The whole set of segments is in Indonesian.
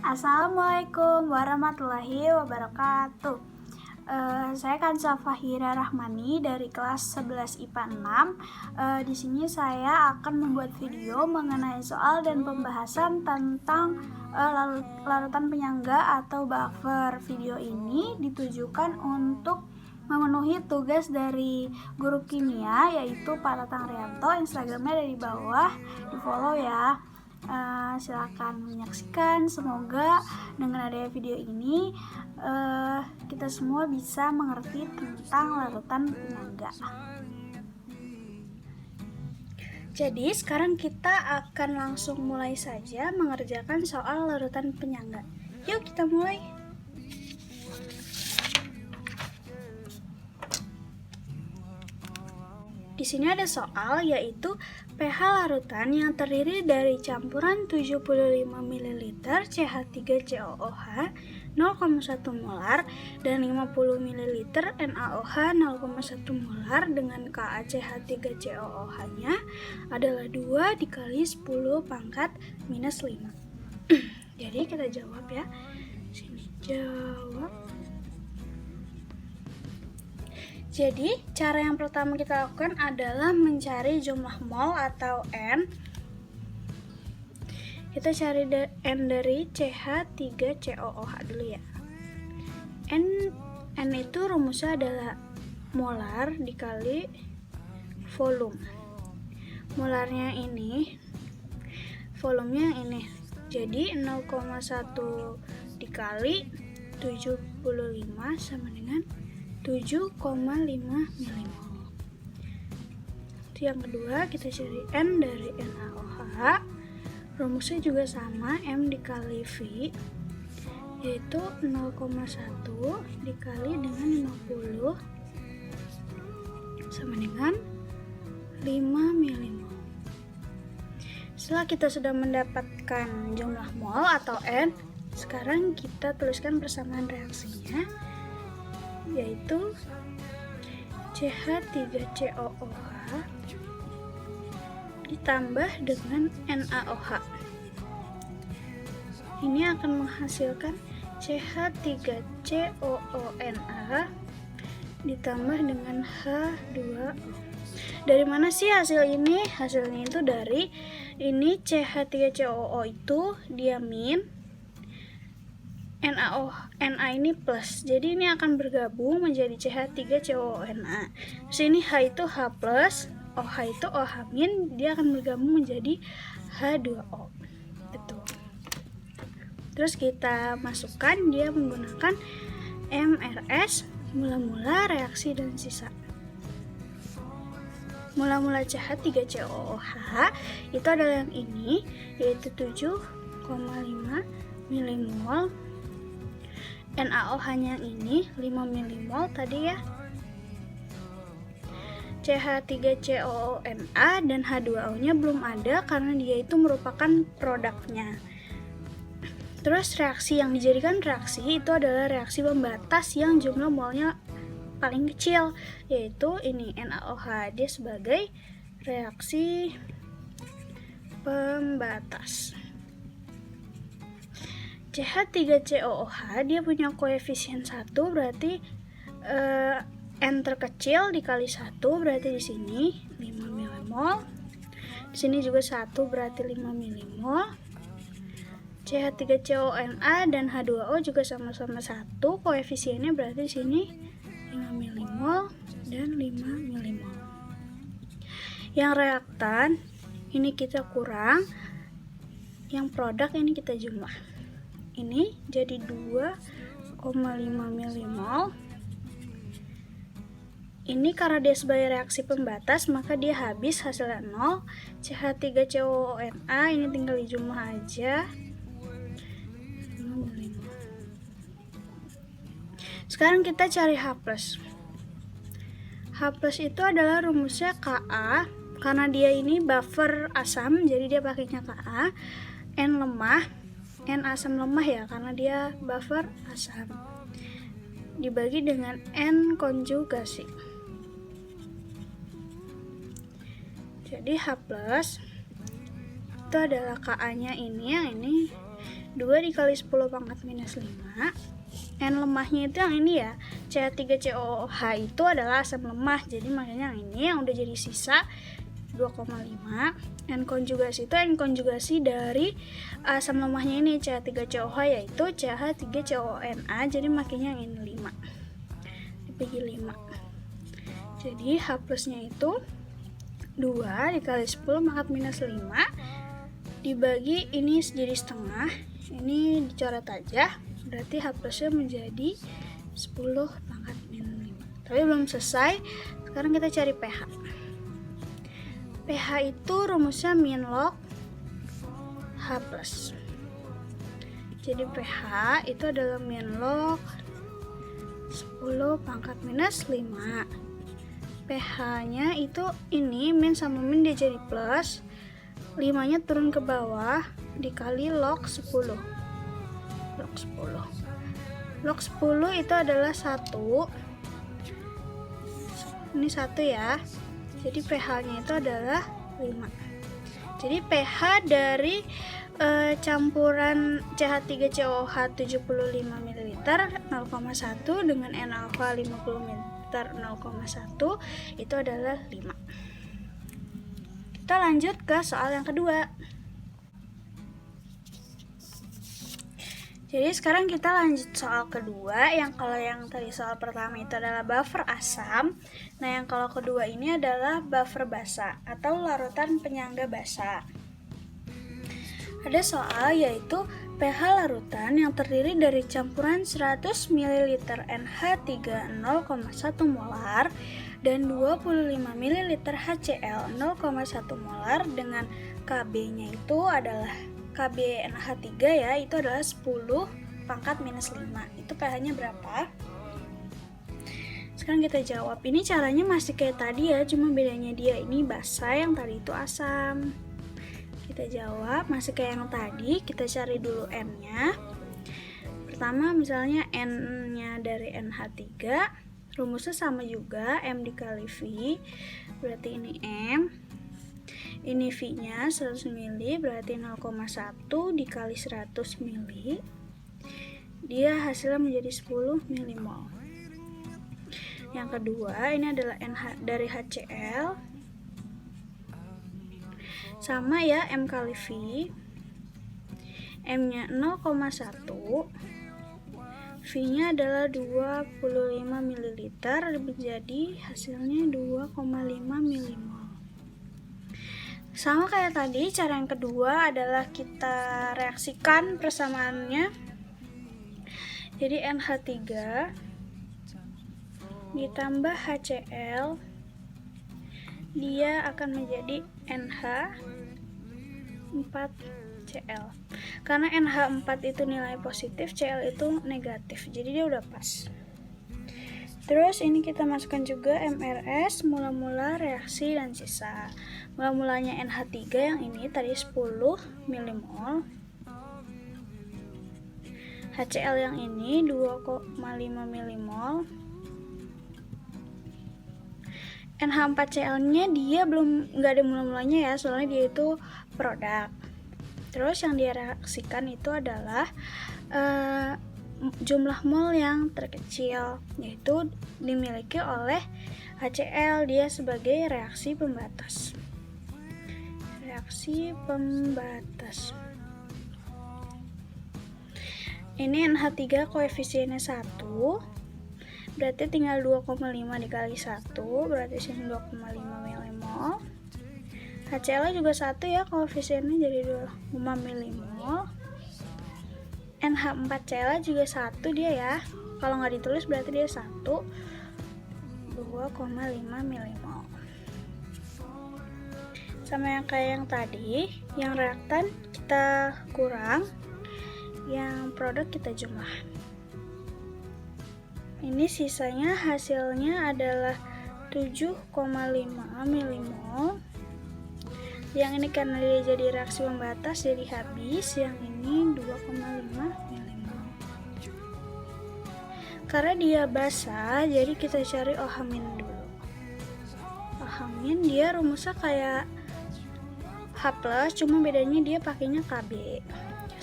Assalamualaikum warahmatullahi wabarakatuh. Saya Kansa Fahira Rahmani dari kelas 11 IPA 6. Di sini saya akan membuat video mengenai soal dan pembahasan tentang larutan penyangga atau buffer. Video ini ditujukan untuk memenuhi tugas dari guru kimia, yaitu Pak Tatang Rianto. Instagramnya ada di bawah, di follow ya. Silakan menyaksikan. Semoga dengan adanya video ini kita semua bisa mengerti tentang larutan penyangga. Jadi sekarang kita akan langsung mulai saja mengerjakan soal larutan penyangga. Yuk kita mulai. Di sini ada soal, yaitu pH larutan yang terdiri dari campuran 75 ml CH3COOH 0,1 molar dan 50 ml NaOH 0,1 molar dengan KaCH3COOH-nya adalah 2 dikali 10 pangkat minus 5. Jadi kita jawab ya. Sini jawab. Jadi, cara yang pertama kita lakukan adalah mencari jumlah mol atau N. Kita cari N dari CH3COOH dulu ya. N itu rumusnya adalah molar dikali volume. Molarnya ini, volumenya ini. Jadi 0,1 dikali 75 sama dengan 7,5 ml. Yang kedua, kita cari N dari NaOH. Rumusnya juga sama, M dikali V, yaitu 0,1 dikali dengan 50 sama dengan 5 ml. Setelah kita sudah mendapatkan jumlah mol atau N, sekarang kita tuliskan persamaan reaksinya, yaitu CH3COOH ditambah dengan NaOH. Ini akan menghasilkan CH3COONA ditambah dengan H2O. Dari mana sih hasil ini? Hasilnya itu dari ini CH3COO itu dia min, Na ini plus, jadi ini akan bergabung menjadi CH3COONA. Sini H itu H plus, OH itu OH min, dia akan bergabung menjadi H2O. Betul. Terus kita masukkan dia menggunakan MRS, mula-mula, reaksi, dan sisa. Mula-mula CH3COOH itu adalah yang ini, yaitu 7,5 milimol. NaOH-nya ini 5 milimol tadi ya. CH3COONA dan H2O-nya belum ada karena dia itu merupakan produknya. Terus reaksi yang dijadikan reaksi itu adalah reaksi pembatas yang jumlah molnya paling kecil, yaitu ini NaOH, dia sebagai reaksi pembatas. CH3COOH dia punya koefisien 1, berarti N terkecil dikali 1, berarti di sini 5 milimol. Di sini juga 1, berarti 5 milimol. CH3CONA dan H2O juga sama-sama 1, koefisiennya berarti di sini 5 milimol dan 5 milimol. Yang reaktan ini kita kurang, yang produk ini kita jumlah. Ini jadi 2,5 milimol. Ini karena dia sebagai reaksi pembatas, maka dia habis hasilnya 0. CH3COONA ini tinggal dijumlah aja. Sekarang kita cari H+. H+ itu adalah rumusnya Ka, karena dia ini buffer asam, jadi dia pakainya Ka. N lemah, N asam lemah ya, karena dia buffer asam, dibagi dengan N konjugasi. Jadi H+ itu adalah Ka-nya ini, yang ini 2 dikali 10 pangkat minus 5. N lemahnya itu yang ini ya, CH3COOH itu adalah asam lemah, jadi makanya yang ini yang udah jadi sisa 2,5. N konjugasi itu N konjugasi dari asam lemahnya ini CH3COOH, yaitu CH3COONA, jadi makanya yang ini 5 dibagi 5. Jadi H plusnya itu 2 dikali 10 pangkat minus 5 dibagi ini jadi setengah, ini dicoret aja, berarti H plusnya menjadi 10 pangkat minus 5. Tapi belum selesai, sekarang kita cari pH. pH itu rumusnya min log H plus. Jadi pH itu adalah min log 10 pangkat minus 5. pH-nya itu ini min sama min dia jadi plus, 5-nya turun ke bawah dikali log 10. Log 10. Log 10 itu adalah 1. Ini 1 ya. Jadi pH-nya itu adalah 5. Jadi pH dari campuran CH3COOH 75 ml 0,1 dengan N-alpha 50 ml 0,1 itu adalah 5. Kita lanjut ke soal yang kedua. Jadi sekarang kita lanjut soal kedua, yang kalau yang tadi soal pertama itu adalah buffer asam. Nah, yang kalau kedua ini adalah buffer basa atau larutan penyangga basa. Ada soal yaitu pH larutan yang terdiri dari campuran 100 ml NH3 0,1 molar dan 25 ml HCl 0,1 molar dengan Kb-nya itu adalah Kb NH3 ya, itu adalah 10 pangkat minus 5. Itu pH-nya berapa? Sekarang kita jawab. Ini caranya masih kayak tadi ya, cuma bedanya dia ini basa, yang tadi itu asam. Kita jawab masih kayak yang tadi, kita cari dulu N-nya. Pertama misalnya N-nya dari NH3, rumusnya sama juga, M dikali V, berarti ini M. Ini V-nya 100 ml, berarti 0,1 dikali 100 ml. Dia hasilnya menjadi 10 mmol. Yang kedua, ini adalah NH dari HCl. Sama ya, M kali V. M-nya 0,1. V-nya adalah 25 ml, menjadi hasilnya 2,5 mmol. Sama kayak tadi, cara yang kedua adalah kita reaksikan persamaannya. Jadi NH3 ditambah HCl, dia akan menjadi NH4Cl. Karena NH4 itu nilai positif, Cl itu negatif, jadi dia udah pas. Terus ini kita masukkan juga MRS, mula-mula, reaksi, dan sisa. Mula-mulanya NH3 yang ini tadi 10 mmol. HCl yang ini 2,5 mmol. NH4Cl-nya dia nggak ada mula-mulanya ya, soalnya dia itu produk. Terus yang dia reaksikan itu adalah jumlah mol yang terkecil, yaitu dimiliki oleh HCl, dia sebagai reaksi pembatas. Reaksi pembatas. Ini NH3 koefisiennya 1, berarti tinggal 2,5 dikali 1, berarti sini 2,5 mmol. HCl juga 1 ya, koefisiennya jadi 5 mmol. NH4Cl juga 1 dia ya, kalau nggak ditulis berarti dia 1, 2,5 mmol. Sama yang kayak yang tadi, yang reaktan kita kurang, yang produk kita jumlah. Ini sisanya hasilnya adalah 7,5 mmol. Yang ini karena dia jadi reaksi pembatas jadi habis, yang ini 2,5 mmol. Karena dia basah, jadi kita cari OH- dulu. OH- dia rumusnya kayak H+, cuma bedanya dia pakainya Kb.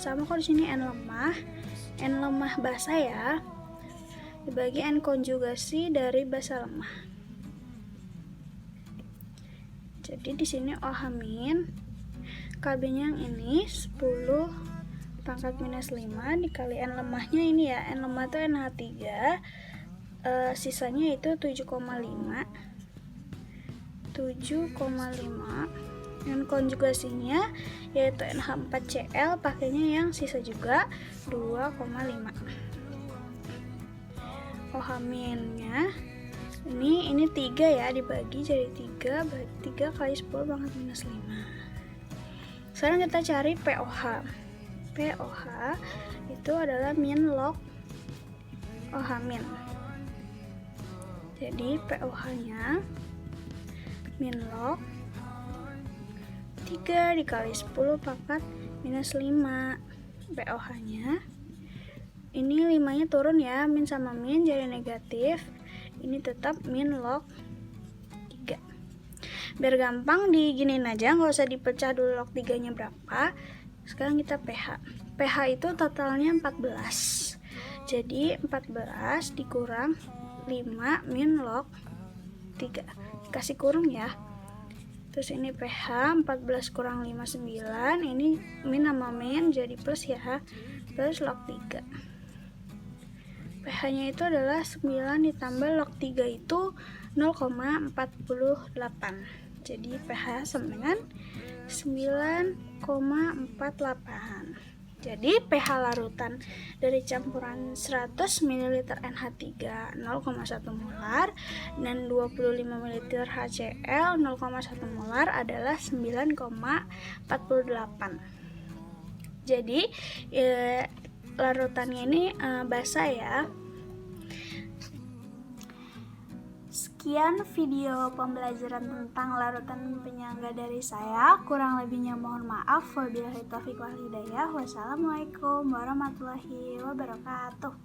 sama kok di sini N lemah. N lemah basa ya, dibagi N konjugasi dari basa lemah. Jadi di sini OH min, KB-nya yang ini 10 pangkat minus 5 dikali N lemahnya ini ya, N lemah itu NH3, sisanya itu 7,5. Dan konjugasinya yaitu NH4Cl, pakainya yang sisa juga 2,5. OH minnya ini 3 ya, dibagi jadi 3, berarti 3 kali 10 pangkat minus 5. Sekarang kita cari POH. POH itu adalah min log OH min. Jadi POH-nya min log 3 dikali 10 pangkat minus 5. POH-nya ini 5-nya turun ya, min sama min jadi negatif. Ini tetap min log 3. Biar gampang diginiin aja, nggak usah dipecah dulu log 3-nya berapa. Sekarang kita pH. pH itu totalnya 14. Jadi 14 dikurang 5 min log 3. Kasih kurung ya. Terus ini pH 14 kurang 5 9. Ini min sama min jadi plus ya. Plus log 3. pH-nya itu adalah 9 ditambah log 3 itu 0,48. Jadi pH sama dengan 9,48. Jadi pH larutan dari campuran 100 ml NH3 0,1 molar dan 25 ml HCl 0,1 molar adalah 9,48. Jadi larutannya ini basa ya. Sekian video pembelajaran tentang larutan penyangga dari saya. Kurang lebihnya mohon maaf. Wabillahi taufiq wal hidayah. Wassalamualaikum warahmatullahi wabarakatuh.